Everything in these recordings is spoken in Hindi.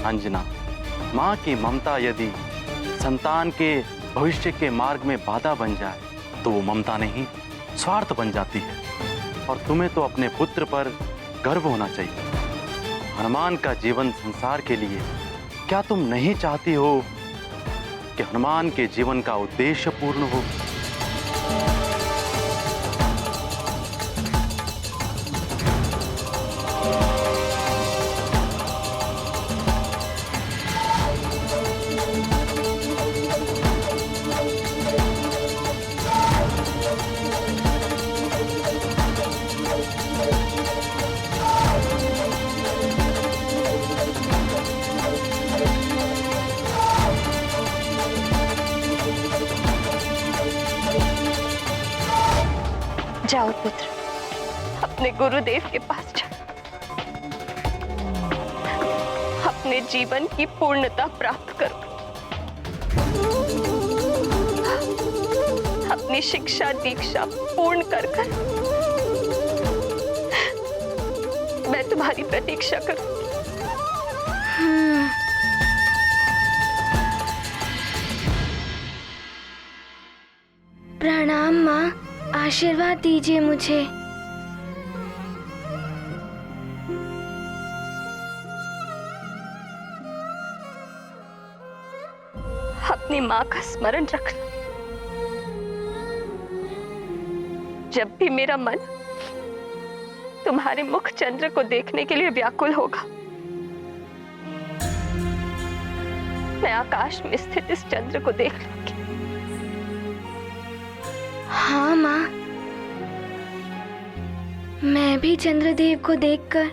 अंजना, माँ की ममता यदि संतान के भविष्य के मार्ग में बाधा बन जाए तो वो ममता नहीं, स्वार्थ बन जाती है। और तुम्हें तो अपने पुत्र पर गर्व होना चाहिए। हनुमान का जीवन संसार के लिए, क्या तुम नहीं चाहती हो कि हनुमान के जीवन का उद्देश्य पूर्ण हो? जाओ पुत्र, अपने गुरुदेव के पास जाओ, अपने जीवन की पूर्णता प्राप्त करो, अपनी शिक्षा दीक्षा पूर्ण कर मैं तुम्हारी प्रतीक्षा करूंगी। प्रणाम माँ, आशीर्वाद दीजिए मुझे। अपनी माँ का स्मरण रखना। जब भी मेरा मन तुम्हारे मुख चंद्र को देखने के लिए व्याकुल होगा, मैं आकाश में स्थित इस चंद्र को देख लूंगी। हाँ माँ, मैं भी चंद्रदेव को देखकर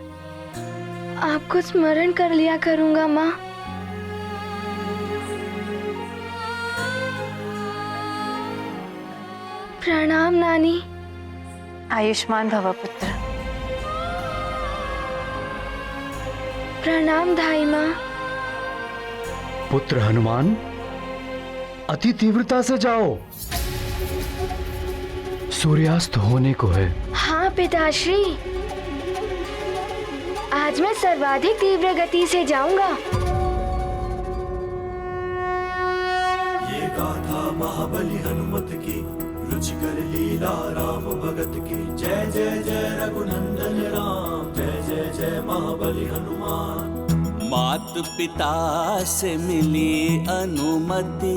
आपको स्मरण कर लिया करूंगा माँ। प्रणाम नानी। आयुष्मान भव पुत्र। प्रणाम धाई माँ। पुत्र हनुमान, अति तीव्रता से जाओ, सूर्यास्त होने को है। हाँ पिताश्री, आज मैं सर्वाधिक तीव्र गति से जाऊंगा। ये गाथा महाबली हनुमत की, रुचिकर लीला राम भगत की। जय जय जय रघुनंदन राम, जय जय जय महाबली हनुमान। मात पिता से मिली अनुमति,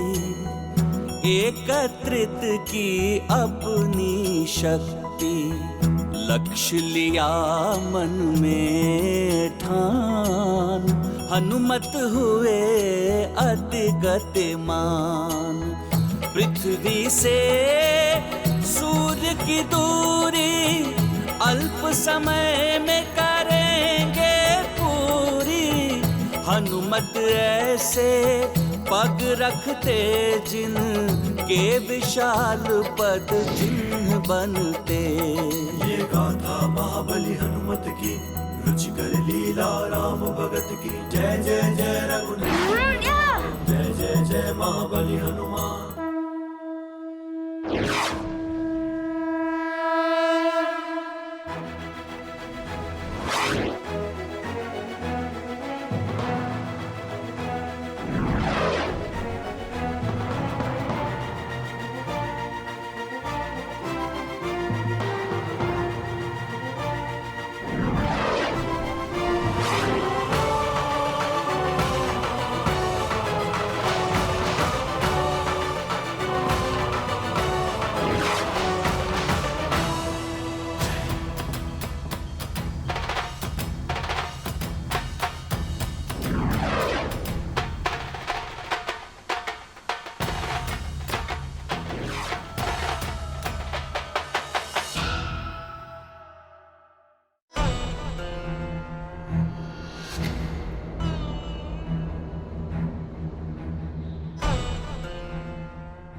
एकत्रित की अपनी शक्ति। लक्ष्य लिया मन में ठान, हनुमत हुए अति गतिमान। पृथ्वी से सूर्य की दूरी, अल्प समय में करेंगे पूरी। हनुमत ऐसे पग रखते जिन के विशाल पद चिन्ह बनते। ये गाथा महाबली हनुमत की, रुचिकर लीला राम भगत की। जय जय जय रघुनंदन, जय जय जय महाबली हनुमान।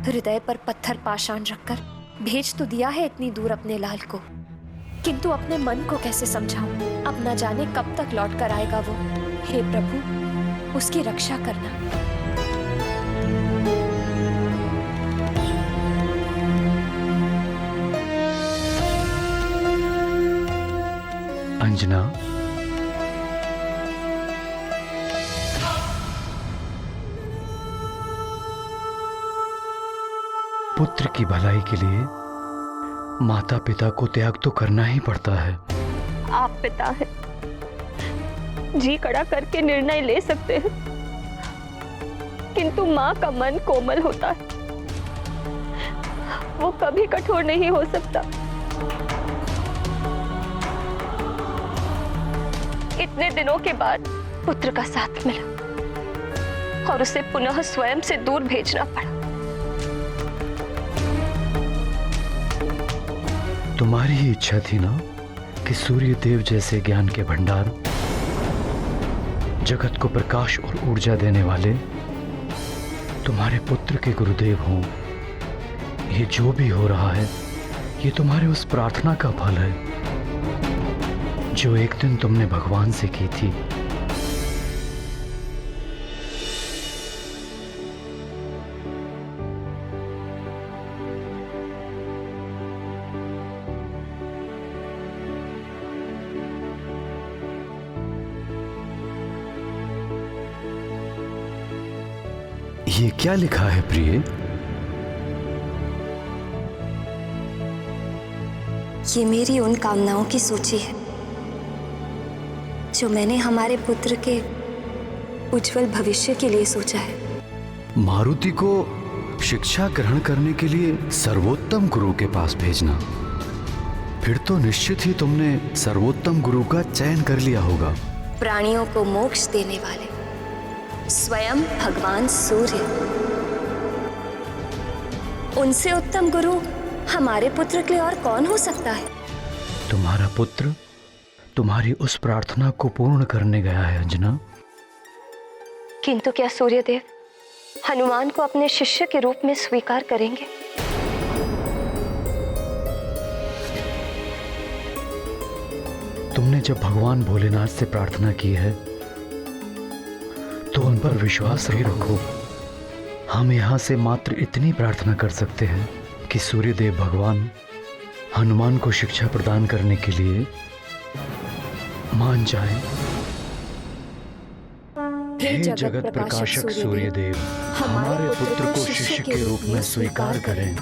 हृदय पर पत्थर पाषाण रखकर भेज तो दिया है इतनी दूर अपने लाल को, किंतु अपने मन को कैसे समझाऊं? अब न जाने कब तक लौट कर आएगा वो। हे प्रभु, उसकी रक्षा करना। अंजना, पुत्र की भलाई के लिए माता पिता को त्याग तो करना ही पड़ता है। आप पिता हैं, जी कड़ा करके निर्णय ले सकते हैं, किंतु माँ का मन कोमल होता है, वो कभी कठोर नहीं हो सकता। इतने दिनों के बाद पुत्र का साथ मिला और उसे पुनः स्वयं से दूर भेजना पड़ा। तुम्हारी ही इच्छा थी ना कि सूर्य देव जैसे ज्ञान के भंडार, जगत को प्रकाश और ऊर्जा देने वाले तुम्हारे पुत्र के गुरुदेव हों। ये जो भी हो रहा है, ये तुम्हारे उस प्रार्थना का फल है जो एक दिन तुमने भगवान से की थी। ये क्या लिखा है प्रिय? ये मेरी उन कामनाओं की सूची है जो मैंने हमारे पुत्र के उज्जवल भविष्य के लिए सोचा है। मारुति को शिक्षा ग्रहण करने के लिए सर्वोत्तम गुरु के पास भेजना, फिर तो निश्चित ही तुमने सर्वोत्तम गुरु का चयन कर लिया होगा। प्राणियों को मोक्ष देने वाले स्वयं भगवान सूर्य, उनसे उत्तम गुरु हमारे पुत्र के लिए और कौन हो सकता है? तुम्हारा पुत्र तुम्हारी उस प्रार्थना को पूर्ण करने गया है अंजना। किंतु क्या सूर्यदेव हनुमान को अपने शिष्य के रूप में स्वीकार करेंगे? तुमने जब भगवान भोलेनाथ से प्रार्थना की है तो उन पर विश्वास ही रखो। हम यहां से मात्र इतनी प्रार्थना कर सकते हैं कि सूर्यदेव भगवान हनुमान को शिक्षा प्रदान करने के लिए मान जाए। हे जगत प्रकाशक सूर्यदेव, हमारे पुत्र को शिष्य के रूप में स्वीकार करें।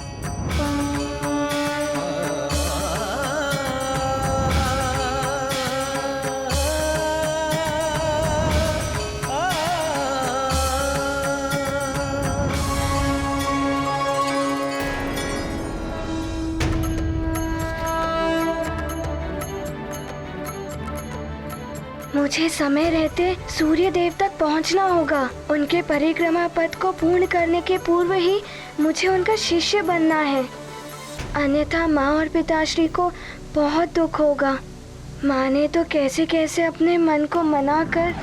मुझे समय रहते सूर्य देव तक पहुंचना होगा। उनके परिक्रमा पथ को पूर्ण करने के पूर्व ही मुझे उनका शिष्य बनना है, अन्यथा माँ और पिताश्री को बहुत दुख होगा। माँ ने तो कैसे कैसे अपने मन को मनाकर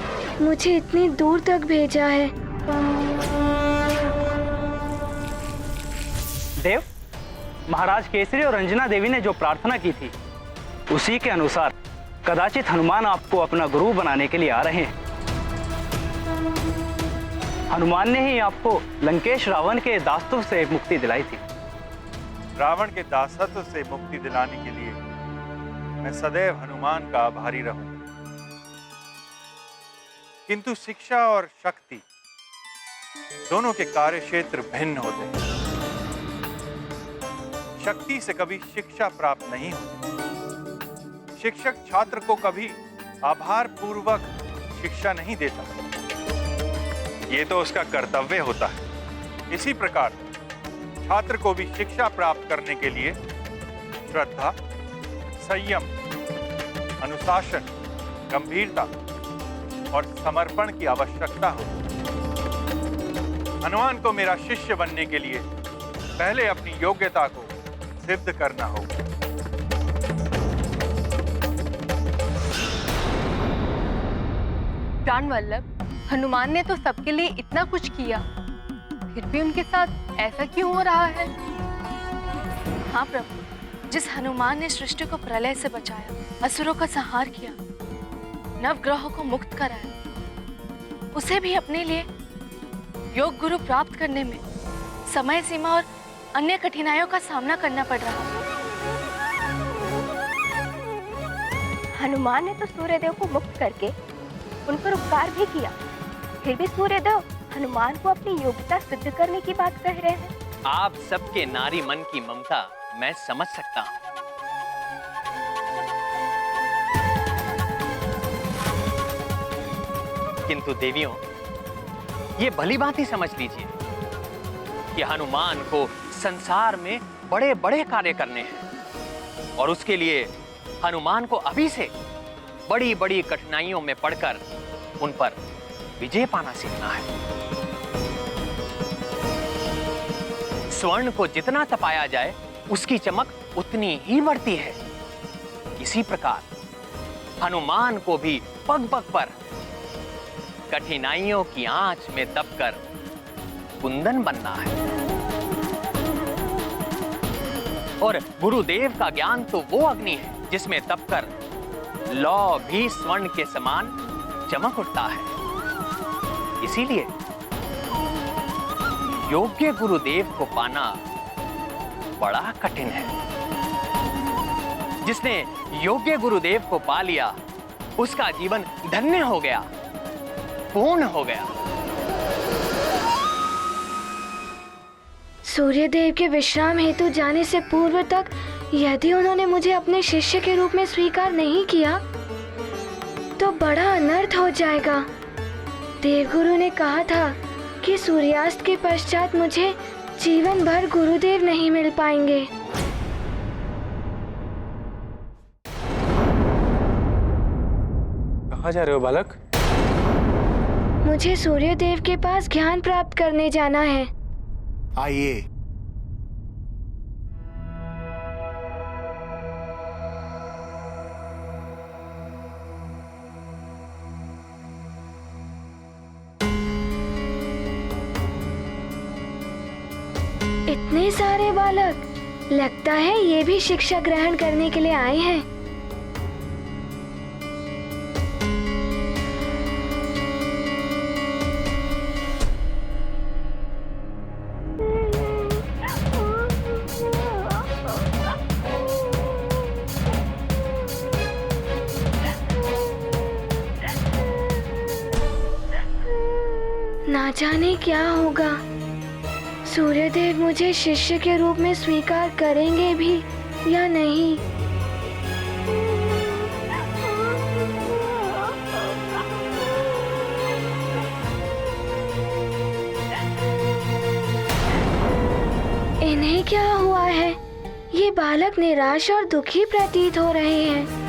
मुझे इतनी दूर तक भेजा है। देव, महाराज केसरी और अंजना देवी ने जो प्रार्थना की थी उसी के अनुसार कदाचित हनुमान आपको अपना गुरु बनाने के लिए आ रहे हैं। हनुमान ने ही आपको लंकेश रावण के दासत्व से मुक्ति दिलाई थी। रावण के दासत्व से मुक्ति दिलाने के लिए मैं सदैव हनुमान का आभारी रहूंगा। किंतु शिक्षा और शक्ति दोनों के कार्य क्षेत्र भिन्न होते हैं। शक्ति से कभी शिक्षा प्राप्त नहीं होती। शिक्षक छात्र को कभी आभार पूर्वक शिक्षा नहीं देता, ये तो उसका कर्तव्य होता है। इसी प्रकार छात्र को भी शिक्षा प्राप्त करने के लिए श्रद्धा, संयम, अनुशासन, गंभीरता और समर्पण की आवश्यकता होती है। हनुमान को मेरा शिष्य बनने के लिए पहले अपनी योग्यता को सिद्ध करना होगा। प्राणवल्लभ, हनुमान ने तो सबके लिए इतना कुछ किया, फिर भी उनके साथ ऐसा क्यों हो रहा है? हाँ प्रभु, जिस हनुमान ने सृष्टि को प्रलय से बचाया, असुरों का संहार किया, नवग्रहों को मुक्त कराया, उसे भी अपने लिए योग गुरु प्राप्त करने में समय सीमा और अन्य कठिनाइयों का सामना करना पड़ रहा है। हनुमान ने तो सूर्यदेव को मुक्त करके उन पर उपकार भी किया, फिर भी सूर्यदेव हनुमान को अपनी योग्यता सिद्ध करने की बात कह रहे हैं। आप सबके नारी मन की ममता मैं समझ सकता हूं, किंतु देवियों, ये भली भांति समझ लीजिए कि हनुमान को संसार में बड़े बड़े कार्य करने हैं और उसके लिए हनुमान को अभी से बड़ी बड़ी कठिनाइयों में पड़कर उन पर विजय पाना सीखना है। स्वर्ण को जितना तपाया जाए उसकी चमक उतनी ही बढ़ती है। इसी प्रकार हनुमान को भी पग पग पर कठिनाइयों की आंच में दबकर कुंदन बनना है। और गुरुदेव का ज्ञान तो वो अग्नि है जिसमें दबकर लौ भी स्वर्ण के समान चमक उठता है। इसीलिए योग्य गुरुदेव को पाना बड़ा कठिन है। जिसने योग्य गुरुदेव को पा लिया उसका जीवन धन्य हो गया, पूर्ण हो गया। सूर्यदेव के विश्राम हेतु जाने से पूर्व तक यदि उन्होंने मुझे अपने शिष्य के रूप में स्वीकार नहीं किया तो बड़ा अनर्थ हो जाएगा। देवगुरु ने कहा था कि सूर्यास्त के पश्चात मुझे जीवन भर गुरुदेव नहीं मिल पाएंगे। कहाँ जा रहे हो बालक? मुझे सूर्यदेव के पास ज्ञान प्राप्त करने जाना है। आइए। इतने सारे बालक, लगता है ये भी शिक्षा ग्रहण करने के लिए आए हैं। ना जाने क्या होगा, सूर्यदेव मुझे शिष्य के रूप में स्वीकार करेंगे भी या नहीं। इन्हें क्या हुआ है? ये बालक निराश और दुखी प्रतीत हो रहे हैं।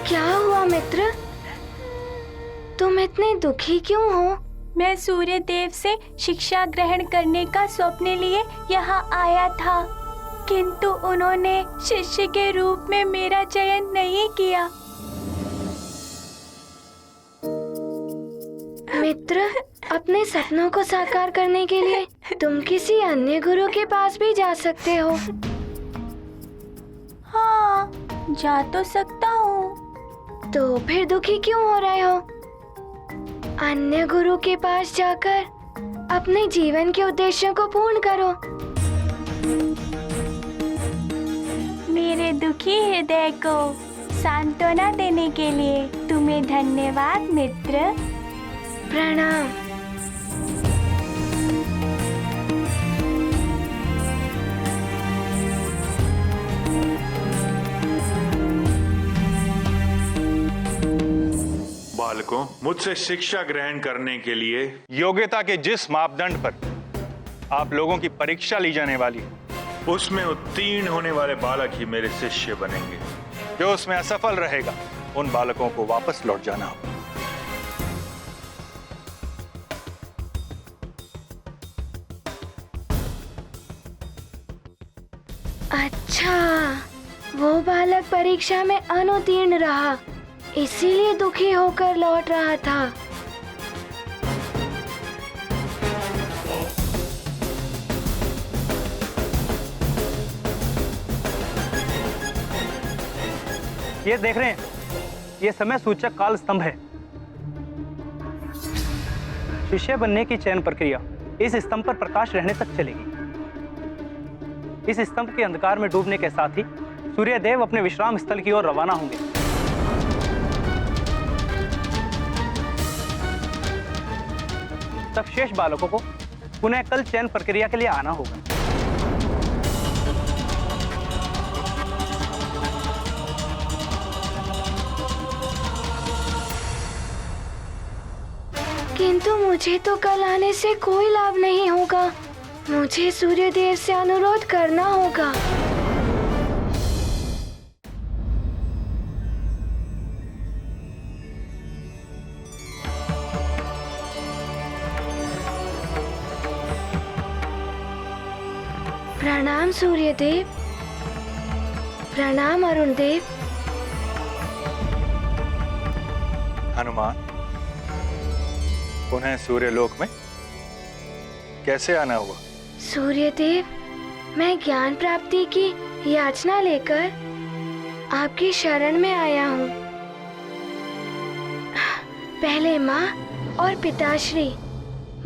क्या हुआ मित्र? तुम इतने दुखी क्यों हो? मैं सूर्यदेव से शिक्षा ग्रहण करने का स्वप्न लिए यहाँ आया था, किंतु उन्होंने शिष्य के रूप में मेरा चयन नहीं किया। मित्र, अपने सपनों को साकार करने के लिए तुम किसी अन्य गुरु के पास भी जा सकते हो। हाँ, जा तो सकता हूँ। तो फिर दुखी क्यों हो रहे हो? अन्य गुरु के पास जाकर अपने जीवन के उद्देश्यों को पूर्ण करो। मेरे दुखी हृदय को सांत्वना देने के लिए तुम्हें धन्यवाद मित्र। प्रणाम। बालकों, मुझसे शिक्षा ग्रहण करने के लिए योग्यता के जिस मापदंड पर आप लोगों की परीक्षा ली जाने वाली है, उसमें उत्तीर्ण होने वाले बालक ही मेरे शिष्य बनेंगे। जो उसमें असफल रहेगा, उन बालकों को वापस लौट जाना होगा। अच्छा, वो बालक परीक्षा में अनुत्तीर्ण रहा, इसीलिए दुखी होकर लौट रहा था। ये देख रहे हैं, ये समय सूचक काल स्तंभ है। शिष्य बनने की चयन प्रक्रिया इस स्तंभ पर प्रकाश रहने तक चलेगी। इस स्तंभ के अंधकार में डूबने के साथ ही सूर्यदेव अपने विश्राम स्थल की ओर रवाना होंगे। तब शेष बालकों को पुनः कल चयन प्रक्रिया के लिए आना होगा। किंतु मुझे तो कल आने से कोई लाभ नहीं होगा। मुझे सूर्यदेव से अनुरोध करना होगा। प्रणाम सूर्यदेव। प्रणाम अरुण देव। हनुमान, पुनः सूर्यलोक में कैसे आना हुआ? सूर्यदेव, मैं ज्ञान प्राप्ति की याचना लेकर आपकी शरण में आया हूँ। पहले माँ और पिताश्री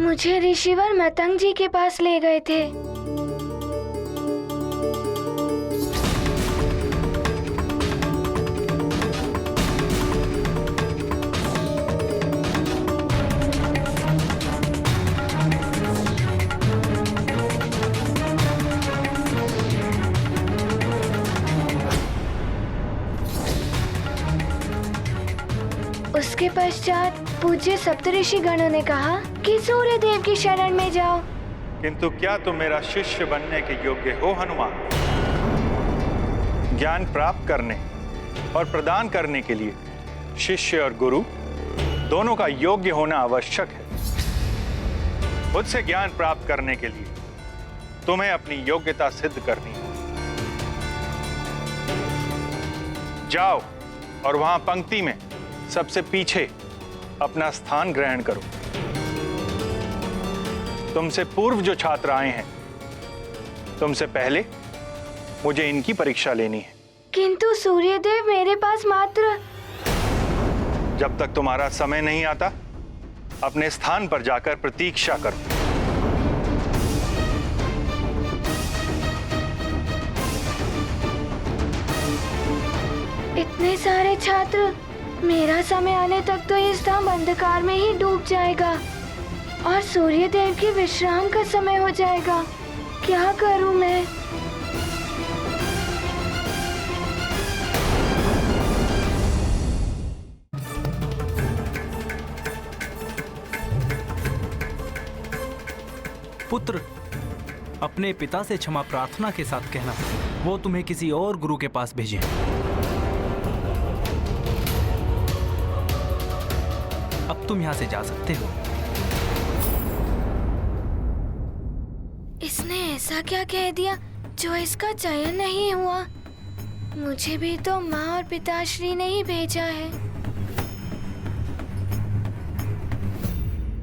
मुझे ऋषिवर मतंग जी के पास ले गए थे। उसके पश्चात पूज्य सप्तऋषि गणों ने कहा कि सूर्य देव की शरण में जाओ। किंतु क्या तुम मेरा शिष्य बनने के योग्य हो हनुमान? ज्ञान प्राप्त करने और प्रदान करने के लिए शिष्य और गुरु दोनों का योग्य होना आवश्यक है। खुद से ज्ञान प्राप्त करने के लिए तुम्हें अपनी योग्यता सिद्ध करनी है। जाओ और वहां पंक्ति में सबसे पीछे अपना स्थान ग्रहण करो। तुमसे पूर्व जो छात्र आए हैं, तुमसे पहले मुझे इनकी परीक्षा लेनी है। किंतु सूर्यदेव, मेरे पास मात्र... जब तक तुम्हारा समय नहीं आता, अपने स्थान पर जाकर प्रतीक्षा करो। इतने सारे छात्र, मेरा समय आने तक तो ये स्तंभ अंधकार में ही डूब जाएगा और सूर्यदेव की विश्राम का समय हो जाएगा। क्या करूं मैं? पुत्र, अपने पिता से क्षमा प्रार्थना के साथ कहना वो तुम्हें किसी और गुरु के पास भेजें। अब तुम यहाँ से जा सकते हो। इसने ऐसा क्या कह दिया जो इसका चयन नहीं हुआ? मुझे भी तो माँ और पिताश्री ने ही भेजा है।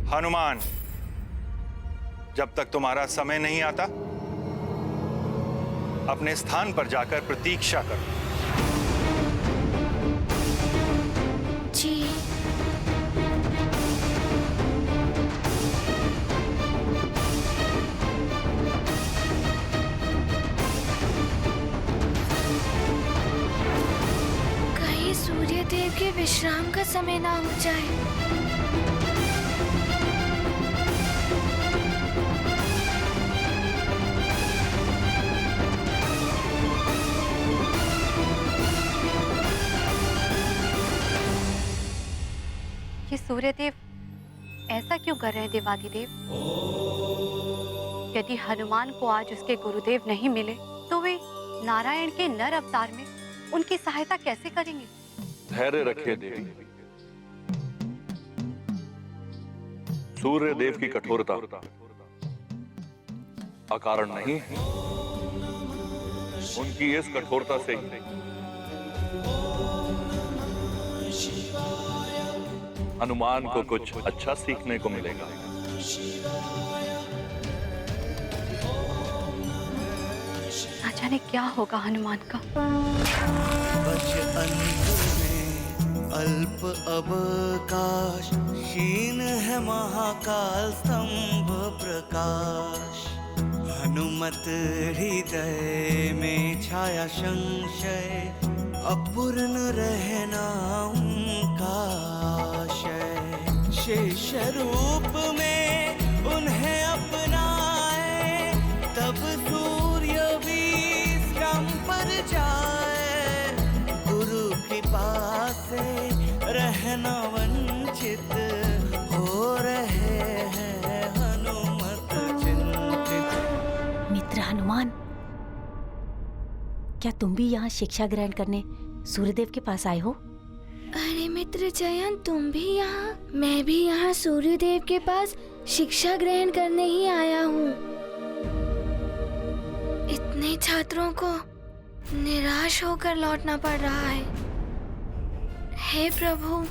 हनुमान, जब तक तुम्हारा समय नहीं आता, अपने स्थान पर जाकर प्रतीक्षा करो। जी। कहीं सूर्यदेव के विश्राम का समय ना हो जाए। ये सूर्यदेव ऐसा क्यों कर रहे हैं देवाधिदेव? यदि हनुमान को आज उसके गुरुदेव नहीं मिले तो वे नारायण के नर अवतार में उनकी सहायता कैसे करेंगे? धैर्य रखिए देवी। सूर्य देव की कठोरता अकारण नहीं है। उनकी इस कठोरता से हनुमान को कुछ अच्छा सीखने को मिलेगा। ना जाने क्या होगा हनुमान का। अल्प अवकाश, क्षीण है महाकाल स्तंभ प्रकाश। हनुमत मत हृदय में छाया संशय, अपूर्ण रहना उनका आशय। शिष्य रूप में उन्हें अपनाए, तब सूर्य भी श्रम पर जाए। गुरु कृपा से रहना वंचित हो रहे हैं हनुमत चिंतित। मित्र हनुमान, क्या तुम भी यहाँ शिक्षा ग्रहण करने सूर्यदेव के पास आए हो? अरे मित्र जयंत, तुम भी यहाँ? मैं भी यहाँ सूर्यदेव के पास शिक्षा ग्रहण करने ही आया हूँ। इतने छात्रों को निराश होकर लौटना पड़ रहा है। हे प्रभु,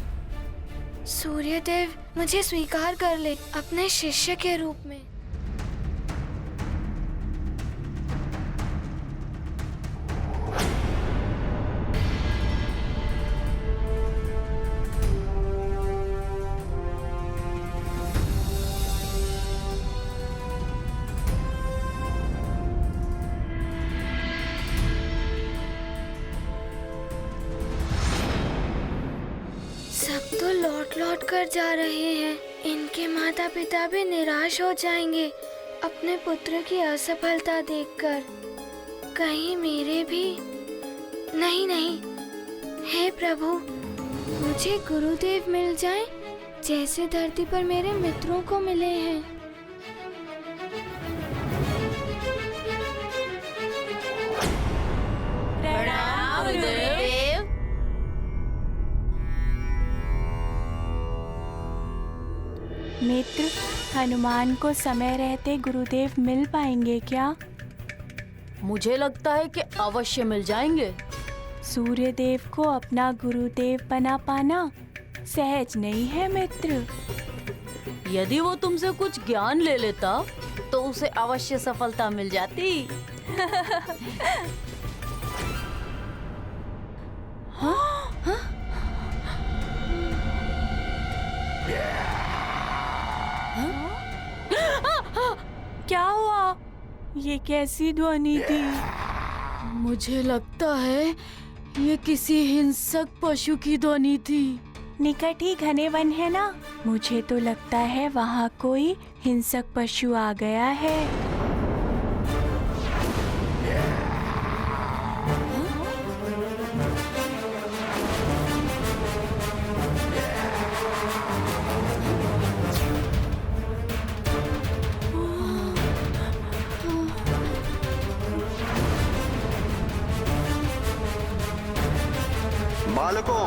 सूर्यदेव मुझे स्वीकार कर ले अपने शिष्य के रूप में। सब तो लौट लौट कर जा रहे हैं। इनके माता पिता भी निराश हो जाएंगे अपने पुत्र की असफलता देखकर। कहीं मेरे भी? नहीं नहीं, हे प्रभु, मुझे गुरुदेव मिल जाएं जैसे धरती पर मेरे मित्रों को मिले हैं। प्रणाम गुरुदेव। मित्र, हनुमान को समय रहते गुरुदेव मिल पाएंगे क्या? मुझे लगता है कि अवश्य मिल जाएंगे। सूर्यदेव को अपना गुरुदेव बना पाना सहज नहीं है मित्र। यदि वो तुमसे कुछ ज्ञान ले लेता तो उसे अवश्य सफलता मिल जाती। हाँ? हाँ? क्या हुआ? ये कैसी ध्वनि थी? मुझे लगता है ये किसी हिंसक पशु की ध्वनि थी। निकट ही घने वन है ना, मुझे तो लगता है वहाँ कोई हिंसक पशु आ गया है। बालकों,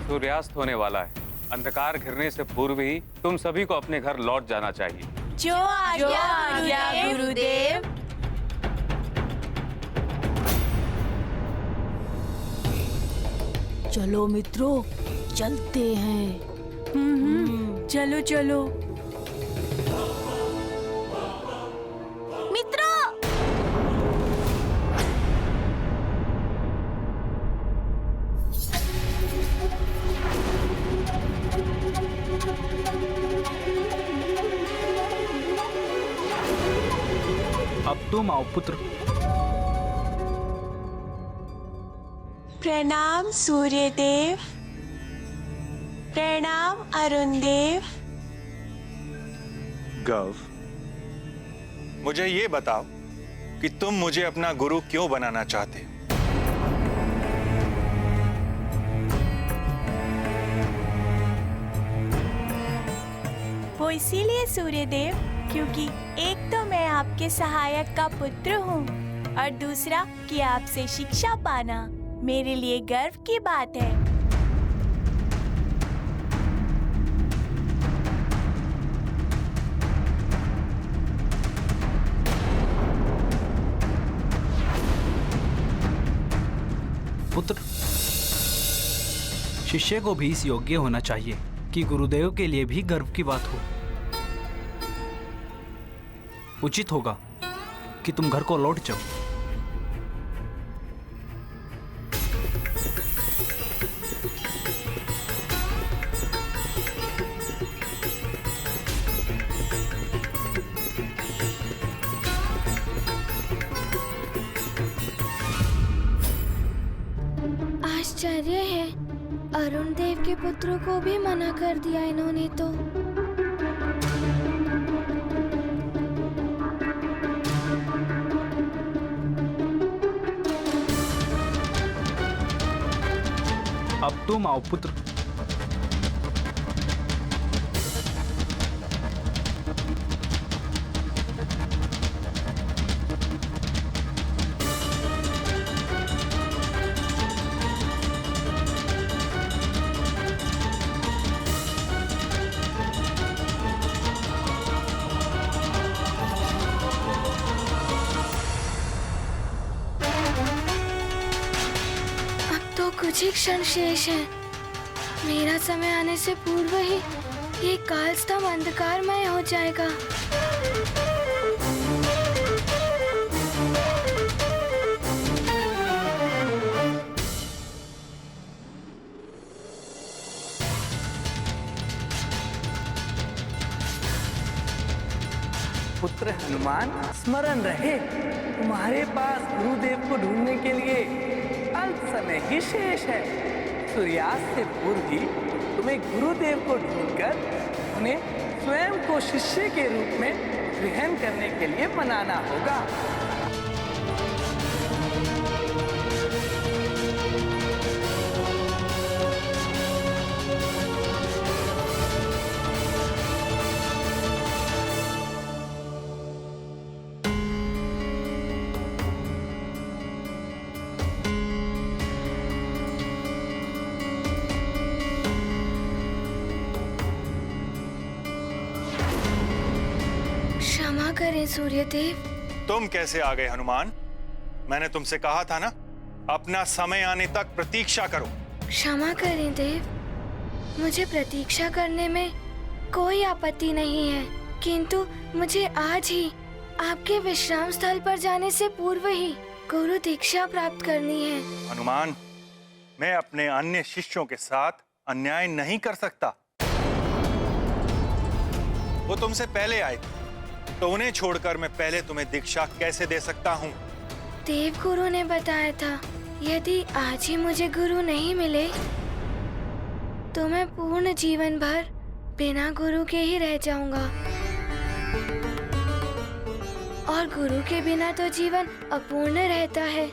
सूर्यास्त होने वाला है। अंधकार घिरने से पूर्व ही तुम सभी को अपने घर लौट जाना चाहिए। जो आज्ञा गुरुदेव। चलो मित्रों, चलते हैं। चलो चलो। मित्रों, अब तुम आओ पुत्र। प्रणाम सूर्यदेव। प्रणाम अरुण देव। गव, मुझे ये बताओ कि तुम मुझे अपना गुरु क्यों बनाना चाहते हो? वो इसीलिए सूर्यदेव, क्योंकि एक तो मैं आपके सहायक का पुत्र हूँ और दूसरा कि आपसे शिक्षा पाना मेरे लिए गर्व की बात है। पुत्र, शिष्य को भी इस योग्य होना चाहिए कि गुरुदेव के लिए भी गर्व की बात हो। उचित होगा कि तुम घर को लौट जाओ। अरुण देव के पुत्रों को भी मना कर दिया इन्होंने तो। अब तुम आओ पुत्र। कुछ ही क्षण शेष है। मेरा समय आने से पूर्व ही ये कालस्तंभ अंधकारमय हो जाएगा। पुत्र हनुमान, स्मरण रहे तुम्हारे पास गुरुदेव को ढूंढने के लिए अल्प समय ही शेष है। सूर्यास्त से पूर्व ही तुम्हें गुरुदेव को ढूंढकर उन्हें स्वयं को शिष्य के रूप में ग्रहण करने के लिए मनाना होगा। क्षमा करें सूर्यदेव। तुम कैसे आ गए हनुमान? मैंने तुमसे कहा था ना, अपना समय आने तक प्रतीक्षा करो। क्षमा करें देव, मुझे प्रतीक्षा करने में कोई आपत्ति नहीं है, किंतु मुझे आज ही आपके विश्राम स्थल पर जाने से पूर्व ही गुरु दीक्षा प्राप्त करनी है। हनुमान, मैं अपने अन्य शिष्यों के साथ अन्याय नहीं कर सकता। वो तुमसे पहले आए तो उन्हें छोड़कर मैं पहले तुम्हें दीक्षा कैसे दे सकता हूँ? देव गुरु ने बताया था यदि आज ही मुझे गुरु नहीं मिले तो मैं पूर्ण जीवन भर बिना गुरु के ही रह जाऊंगा, और गुरु के बिना तो जीवन अपूर्ण रहता है,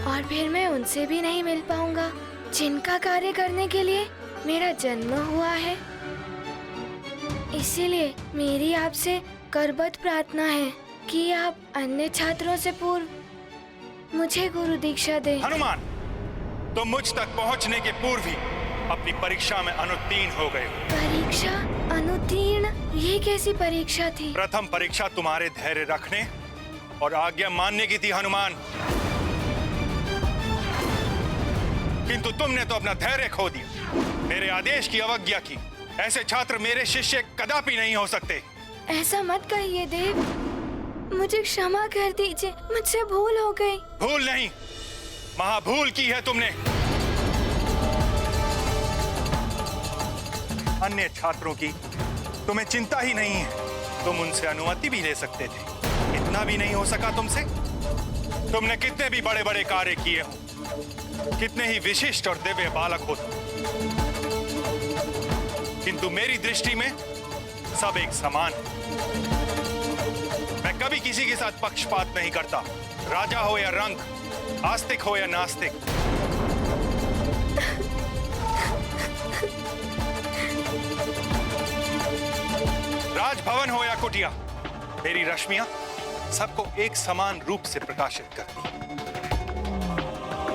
और फिर मैं उनसे भी नहीं मिल पाऊंगा जिनका कार्य करने के लिए मेरा जन्म हुआ है। इसीलिए मेरी आपसे करबद्ध प्रार्थना है कि आप अन्य छात्रों से पूर्व मुझे गुरु दीक्षा दें। हनुमान, तुम मुझ तक पहुंचने के पूर्व ही अपनी परीक्षा में अनुत्तीर्ण हो गए। परीक्षा अनुत्तीर्ण? ये कैसी परीक्षा थी? प्रथम परीक्षा तुम्हारे धैर्य रखने और आज्ञा मानने की थी हनुमान, किंतु तुमने तो अपना धैर्य खो दिया, मेरे आदेश की अवज्ञा की। ऐसे छात्र मेरे शिष्य कदापि नहीं हो सकते। ऐसा मत कहिए देव, मुझे क्षमा कर दीजिए, मुझसे भूल हो गई। भूल नहीं, महाभूल की है तुमने। अन्य छात्रों की तुम्हें चिंता ही नहीं है, तुम उनसे अनुमति भी ले सकते थे, इतना भी नहीं हो सका तुमसे? तुमने कितने भी बड़े बड़े कार्य किए हो, कितने ही विशिष्ट और दिव्य बालक हो, किंतु मेरी दृष्टि में सब एक समान है। मैं कभी किसी के साथ पक्षपात नहीं करता, राजा हो या रंक, आस्तिक हो या नास्तिक। राजभवन हो या कुटिया, मेरी रश्मियां सबको एक समान रूप से प्रकाशित करती।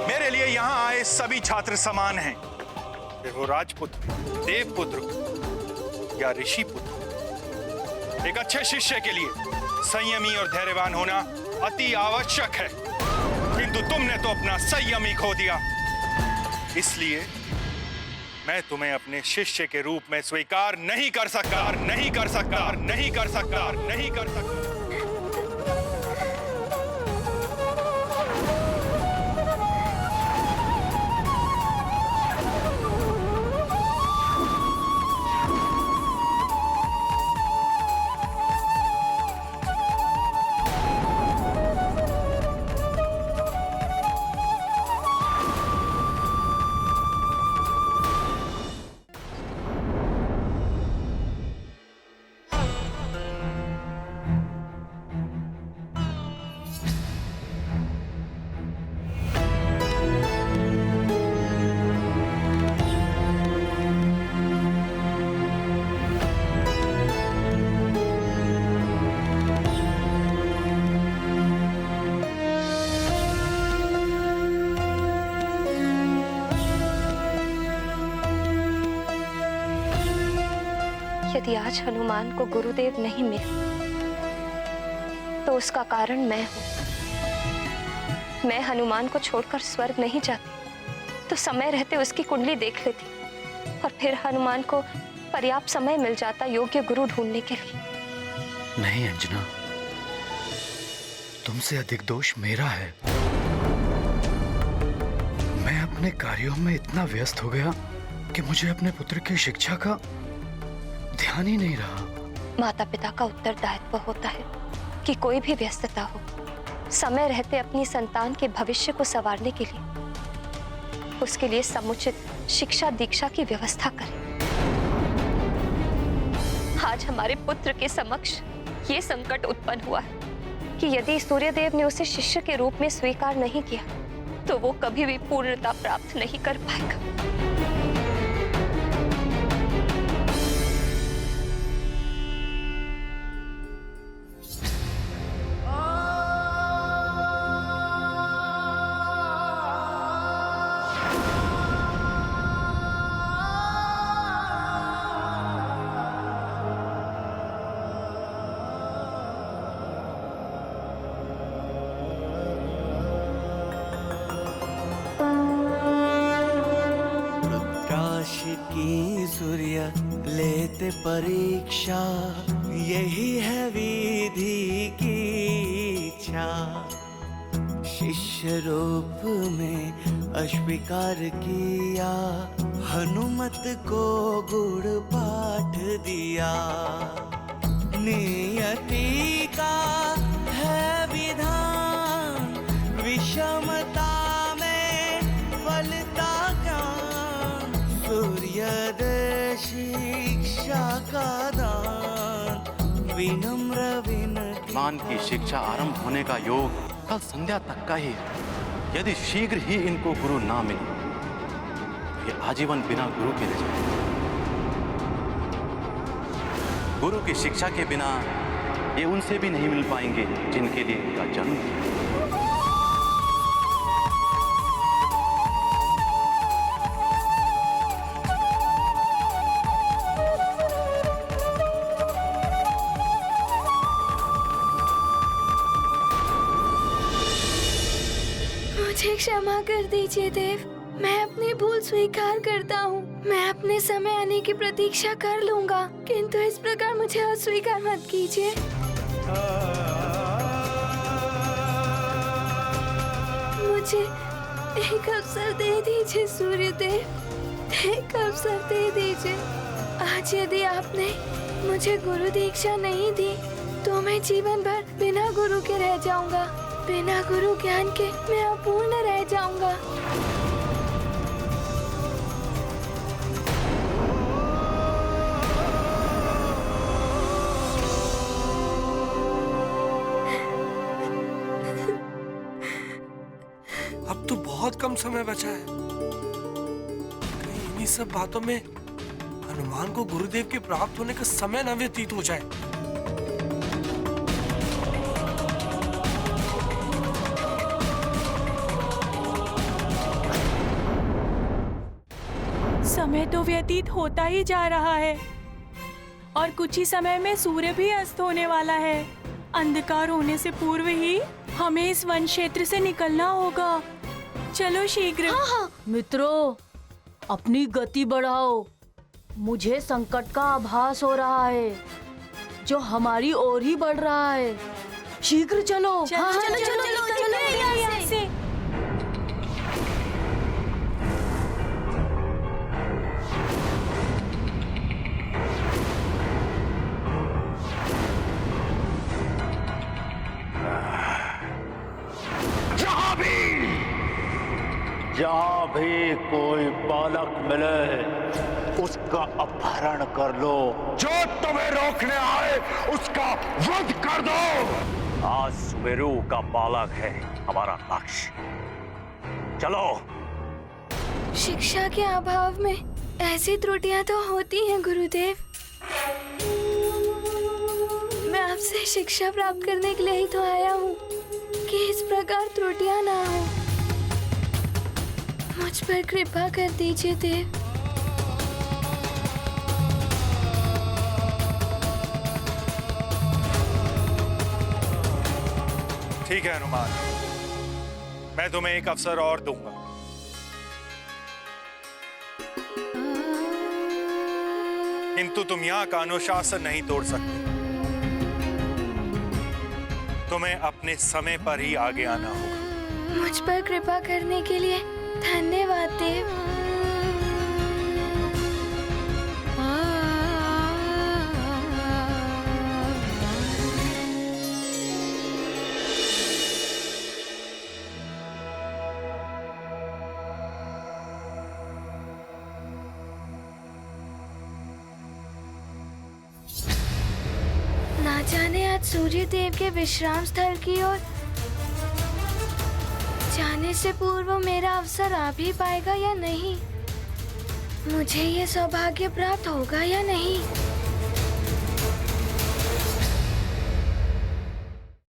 मेरे लिए यहां आए सभी छात्र समान हैं, फिर वो राजपुत्र, देवपुत्र या ऋषि पुत्र। एक अच्छे शिष्य के लिए संयमी और धैर्यवान होना अति आवश्यक है, किंतु तुमने तो अपना संयम ही खो दिया। इसलिए मैं तुम्हें अपने शिष्य के रूप में स्वीकार नहीं कर सकता, नहीं कर सकता, नहीं कर सकता, नहीं कर सकता। यदि आज हनुमान को गुरुदेव नहीं मिले तो उसका कारण मैं हूं। मैं हनुमान को छोड़कर स्वर्ग नहीं जाती तो समय रहते उसकी कुंडली देख लेती और फिर हनुमान को पर्याप्त समय मिल जाता योग्य गुरु ढूंढने के लिए। नहीं अंजना, तुमसे अधिक दोष मेरा है। मैं अपने कार्यों में इतना व्यस्त हो गया कि मुझे अपने पुत्र की शिक्षा का ध्यान ही नहीं रहा। माता पिता का उत्तरदायित्व होता है कि कोई भी व्यस्तता हो, समय रहते अपनी संतान के भविष्य को संवारने के लिए उसके लिए समुचित शिक्षा दीक्षा की व्यवस्था करें। आज हमारे पुत्र के समक्ष ये संकट उत्पन्न हुआ है कि यदि सूर्यदेव ने उसे शिष्य के रूप में स्वीकार नहीं किया तो वो कभी भी पूर्णता प्राप्त नहीं कर पाएगा। की सूर्य लेते परीक्षा, यही है विधि की इच्छा। शिष्य रूप में अस्वीकार किया, हनुमत को गुड़ पाठ दिया। नियति का है विधान, विषमता में फलता ज्ञान। सूर्योदय शिक्षा का दान, विनम्र विनती। मान की शिक्षा आरंभ होने का योग कल संध्या तक का ही है। यदि शीघ्र ही इनको गुरु ना मिले तो ये आजीवन बिना गुरु के रह जाएंगे। गुरु की शिक्षा के बिना ये उनसे भी नहीं मिल पाएंगे जिनके लिए इनका जन्म है। मुझे क्षमा कर दीजिए देव, मैं अपनी भूल स्वीकार करता हूँ। मैं अपने समय आने की प्रतीक्षा कर लूंगा, किंतु इस प्रकार मुझे अस्वीकार मत कीजिए। मुझे एक अवसर दे दीजिए सूर्यदेव, एक अवसर दे दीजिए। आज यदि आपने मुझे गुरु दीक्षा नहीं दी तो मैं जीवन भर बिना गुरु के रह जाऊंगा। बिना गुरु ज्ञान के मैं अपूर्ण रह जाऊंगा। अब तो बहुत कम समय बचा है। कहीं इन्हीं सब बातों में हनुमान को गुरुदेव के प्राप्त होने का समय न व्यतीत हो जाए। समय तो व्यतीत होता ही जा रहा है और कुछ ही समय में सूर्य भी अस्त होने वाला है। अंधकार होने से पूर्व ही हमें इस वन क्षेत्र से निकलना होगा। चलो शीघ्र। हाँ। मित्रों, अपनी गति बढ़ाओ। मुझे संकट का आभास हो रहा है जो हमारी ओर ही बढ़ रहा है। शीघ्र चलो। चलो यहाँ से। जहाँ भी कोई बालक मिले उसका अपहरण कर लो। जो तुम्हें रोकने आए उसका वध कर दो। आज सुमेरु का बालक है हमारा लक्ष्य। चलो। शिक्षा के अभाव में ऐसी त्रुटियां तो होती हैं गुरुदेव। मैं आपसे शिक्षा प्राप्त करने के लिए ही तो आया हूँ कि इस प्रकार त्रुटियां ना हो। मुझ पर कृपा कर दीजिए देव। ठीक है हनुमान, मैं तुम्हें एक अवसर और दूंगा। किंतु तुम यहाँ का अनुशासन नहीं तोड़ सकते। तुम्हें अपने समय पर ही आगे आना होगा। मुझ पर कृपा करने के लिए धन्यवाद देव। ना जाने आज सूर्य देव के विश्राम स्थल की ओर जाने से पूर्व मेरा अवसर आ भी पाएगा या नहीं, मुझे ये सौभाग्य प्राप्त होगा या नहीं।